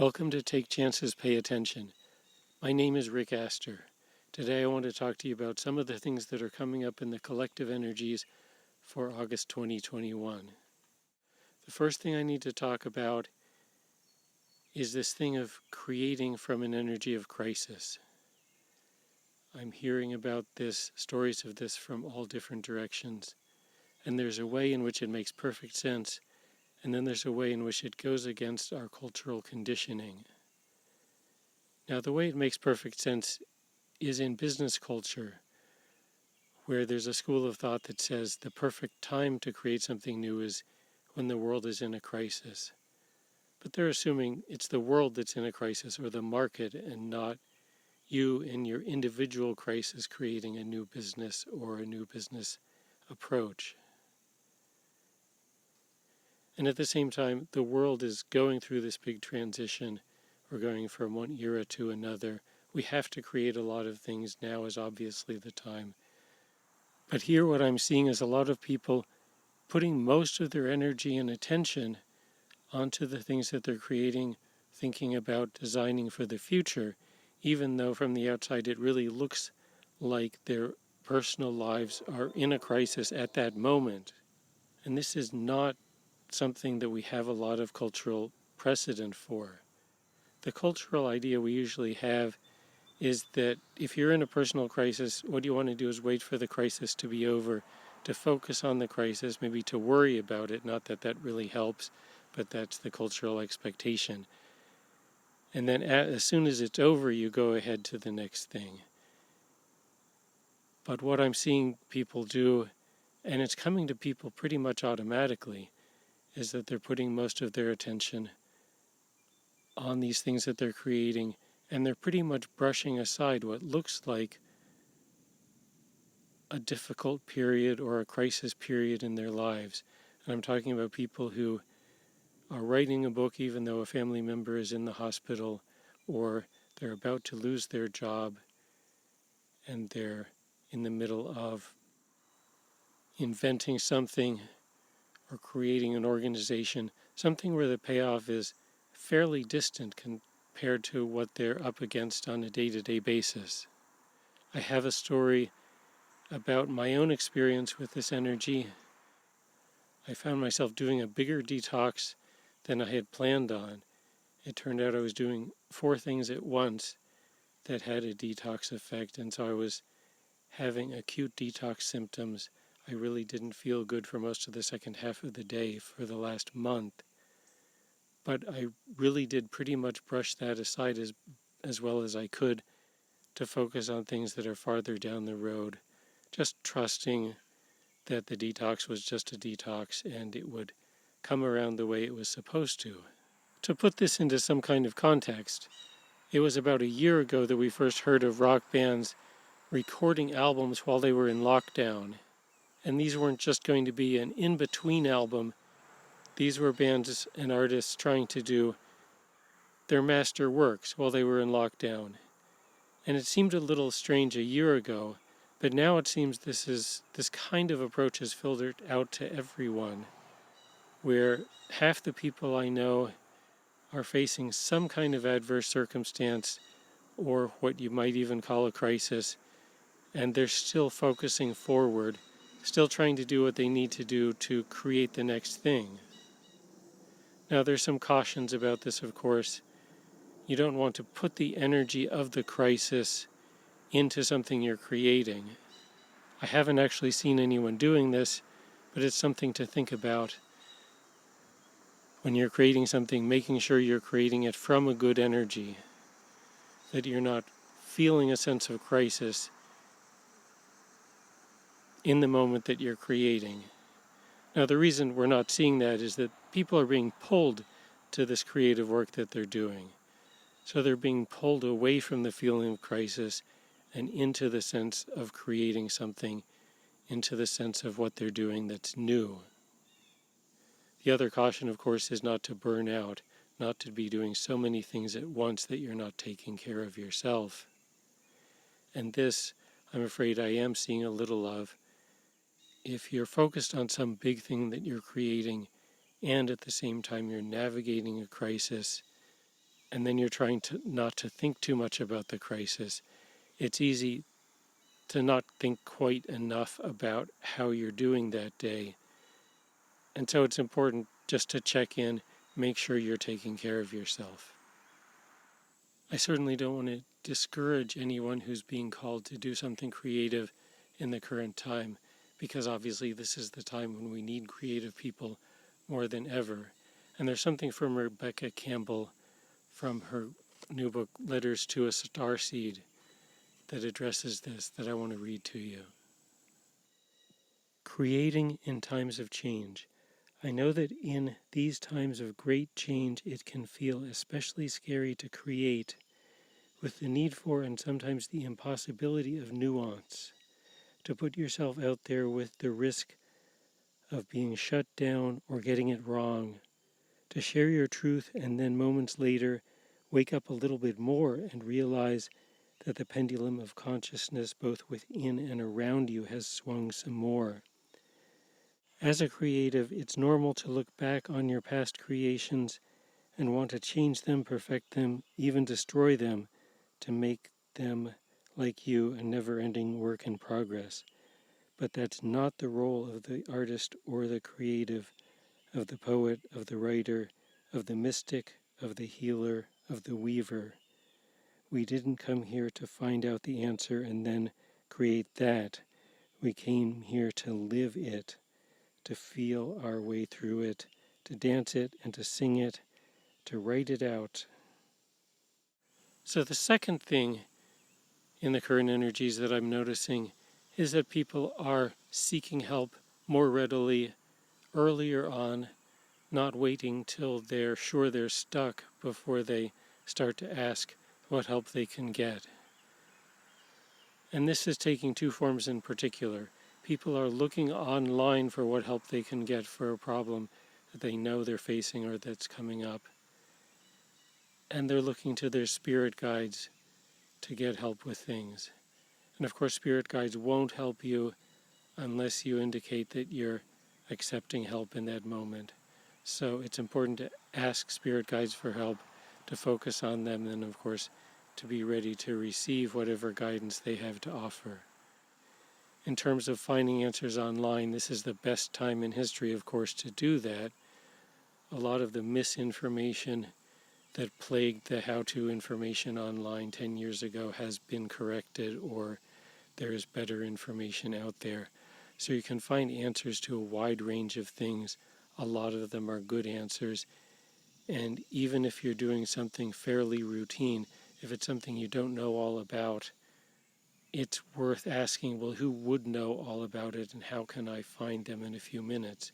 Welcome to Take Chances, Pay Attention. My name is Rick Aster. Today I want to talk to you about some of the things that are coming up in the collective energies for August 2021. The first thing I need to talk about is this thing of creating from an energy of crisis. I'm hearing about this, stories of this from all different directions, and there's a way in which it makes perfect sense, and then there's a way in which it goes against our cultural conditioning. Now, the way it makes perfect sense is in business culture, where there's a school of thought that says the perfect time to create something new is when the world is in a crisis. But they're assuming it's the world that's in a crisis, or the market, and not you in your individual crisis creating a new business or a new business approach. And at the same time, the world is going through this big transition. We're going from one era to another. We have to create a lot of things. Now is obviously the time. But here what I'm seeing is a lot of people putting most of their energy and attention onto the things that they're creating, thinking about designing for the future, even though from the outside it really looks like their personal lives are in a crisis at that moment. And this is not something that we have a lot of cultural precedent for. The cultural idea we usually have is that if you're in a personal crisis, what you want to do is wait for the crisis to be over, to focus on the crisis, maybe to worry about it, not that that really helps, but that's the cultural expectation. And then as soon as it's over, you go ahead to the next thing. But what I'm seeing people do, and it's coming to people pretty much automatically, is that they're putting most of their attention on these things that they're creating, and they're pretty much brushing aside what looks like a difficult period or a crisis period in their lives. And I'm talking about people who are writing a book even though a family member is in the hospital, or they're about to lose their job and they're in the middle of inventing something or creating an organization, something where the payoff is fairly distant compared to what they're up against on a day-to-day basis. I have a story about my own experience with this energy. I found myself doing a bigger detox than I had planned on. It turned out I was doing 4 things at once that had a detox effect, and so I was having acute detox symptoms. I really didn't feel good for most of the second half of the day for the last month. But I really did pretty much brush that aside as well as I could to focus on things that are farther down the road, just trusting that the detox was just a detox and it would come around the way it was supposed to. To put this into some kind of context, it was about a year ago that we first heard of rock bands recording albums while they were in lockdown. And these weren't just going to be an in-between album. These were bands and artists trying to do their master works while they were in lockdown. And it seemed a little strange a year ago, but now it seems this kind of approach has filtered out to everyone, where half the people I know are facing some kind of adverse circumstance or what you might even call a crisis, and they're still focusing forward, still trying to do what they need to do to create the next thing. Now, there's some cautions about this, of course. You don't want to put the energy of the crisis into something you're creating. I haven't actually seen anyone doing this, but it's something to think about. When you're creating something, making sure you're creating it from a good energy, that you're not feeling a sense of crisis in the moment that you're creating. Now, the reason we're not seeing that is that people are being pulled to this creative work that they're doing. So they're being pulled away from the feeling of crisis and into the sense of creating something, into the sense of what they're doing that's new. The other caution, of course, is not to burn out, not to be doing so many things at once that you're not taking care of yourself. And this, I'm afraid I am seeing a little of. If you're focused on some big thing that you're creating, and at the same time you're navigating a crisis, and then you're trying to not to think too much about the crisis, it's easy to not think quite enough about how you're doing that day. And so it's important just to check in, make sure you're taking care of yourself. I certainly don't want to discourage anyone who's being called to do something creative in the current time, because obviously this is the time when we need creative people more than ever. And there's something from Rebecca Campbell from her new book, Letters to a Starseed, that addresses this that I want to read to you. Creating in times of change. I know that in these times of great change, it can feel especially scary to create, with the need for and sometimes the impossibility of nuance, to put yourself out there with the risk of being shut down or getting it wrong, to share your truth and then moments later wake up a little bit more and realize that the pendulum of consciousness both within and around you has swung some more. As a creative, it's normal to look back on your past creations and want to change them, perfect them, even destroy them, to make them like you a never-ending work in progress. But that's not the role of the artist or the creative, of the poet, of the writer, of the mystic, of the healer, of the weaver. We didn't come here to find out the answer and then create that. We came here to live it, to feel our way through it, to dance it and to sing it, to write it out. So the second thing in the current energies that I'm noticing is that people are seeking help more readily earlier on, not waiting till they're sure they're stuck before they start to ask what help they can get. And this is taking two forms in particular. People are looking online for what help they can get for a problem that they know they're facing or that's coming up. And they're looking to their spirit guides to get help with things. And of course, spirit guides won't help you unless you indicate that you're accepting help in that moment. So it's important to ask spirit guides for help, to focus on them, and of course, to be ready to receive whatever guidance they have to offer. In terms of finding answers online, this is the best time in history, of course, to do that. A lot of the misinformation that plagued the how-to information online 10 years ago has been corrected, or there is better information out there. So you can find answers to a wide range of things. A lot of them are good answers. And even if you're doing something fairly routine, if it's something you don't know all about, it's worth asking, well, who would know all about it and how can I find them in a few minutes?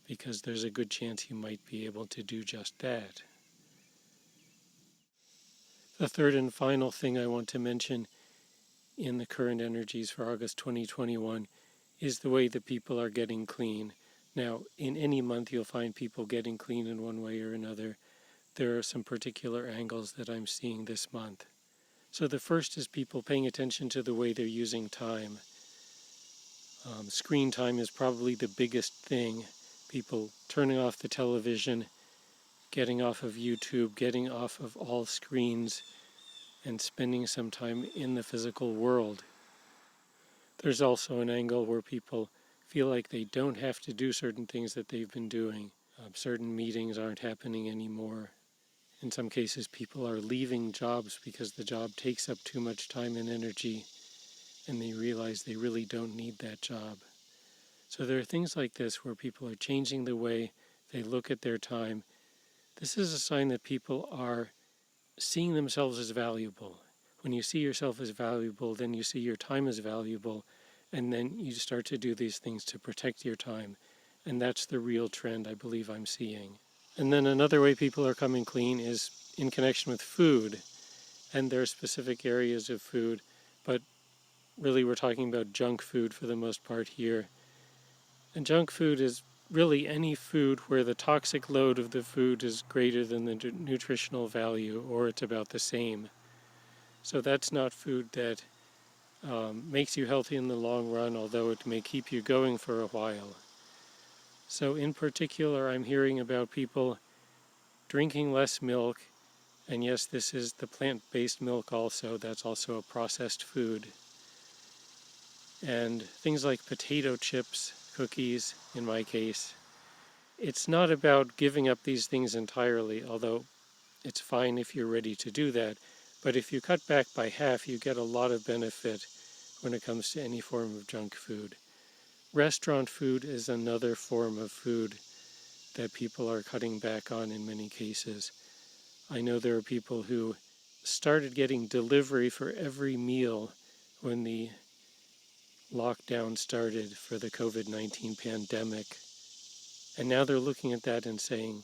Because there's a good chance you might be able to do just that. The third and final thing I want to mention in the current energies for August 2021 is the way that people are getting clean. Now, in any month you'll find people getting clean in one way or another. There are some particular angles that I'm seeing this month. So the first is people paying attention to the way they're using time. Screen time is probably the biggest thing. People turning off the television, getting off of YouTube, getting off of all screens, and spending some time in the physical world. There's also an angle where people feel like they don't have to do certain things that they've been doing. Certain meetings aren't happening anymore. In some cases, people are leaving jobs because the job takes up too much time and energy, and they realize they really don't need that job. So there are things like this where people are changing the way they look at their time. This is a sign that people are seeing themselves as valuable. When you see yourself as valuable, then you see your time as valuable, and then you start to do these things to protect your time. And that's the real trend I believe I'm seeing. And then another way people are coming clean is in connection with food. And there are specific areas of food, but really we're talking about junk food for the most part here. And junk food is really any food where the toxic load of the food is greater than the nutritional value, or it's about the same. So that's not food that makes you healthy in the long run, although it may keep you going for a while. So in particular, I'm hearing about people drinking less milk And yes, this is the plant-based milk also. That's also a processed food. And things like potato chips, cookies, in my case. It's not about giving up these things entirely, although it's fine if you're ready to do that. But if you cut back by half, you get a lot of benefit when it comes to any form of junk food. Restaurant food is another form of food that people are cutting back on in many cases. I know there are people who started getting delivery for every meal when the lockdown started for the COVID-19 pandemic. And now they're looking at that and saying,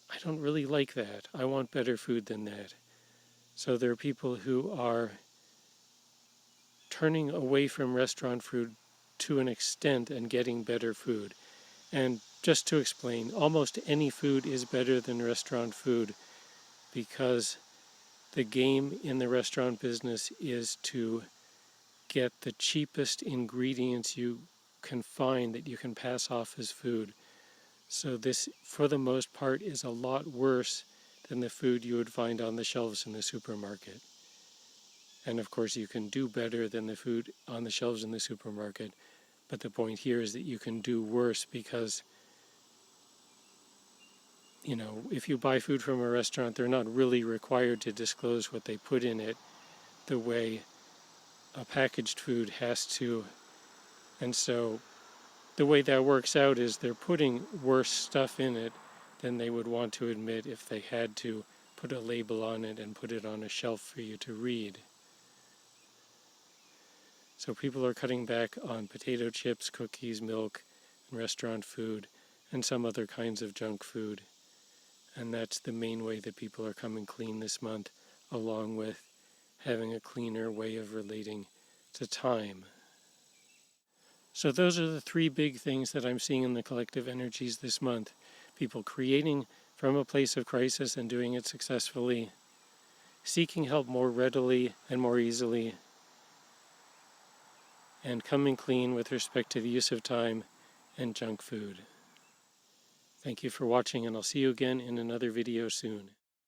I don't really like that. I want better food than that. So there are people who are turning away from restaurant food to an extent and getting better food. And just to explain, almost any food is better than restaurant food because the game in the restaurant business is to get the cheapest ingredients you can find that you can pass off as food. So this, for the most part, is a lot worse than the food you would find on the shelves in the supermarket. And of course, you can do better than the food on the shelves in the supermarket. But the point here is that you can do worse because, if you buy food from a restaurant, they're not really required to disclose what they put in it the way a packaged food has to. And so the way that works out is they're putting worse stuff in it than they would want to admit if they had to put a label on it and put it on a shelf for you to read. So people are cutting back on potato chips, cookies, milk, and restaurant food, and some other kinds of junk food. And that's the main way that people are coming clean this month, along with having a cleaner way of relating to time. So those are the three big things that I'm seeing in the collective energies this month. People creating from a place of crisis and doing it successfully, seeking help more readily and more easily, and coming clean with respect to the use of time and junk food. Thank you for watching, and I'll see you again in another video soon.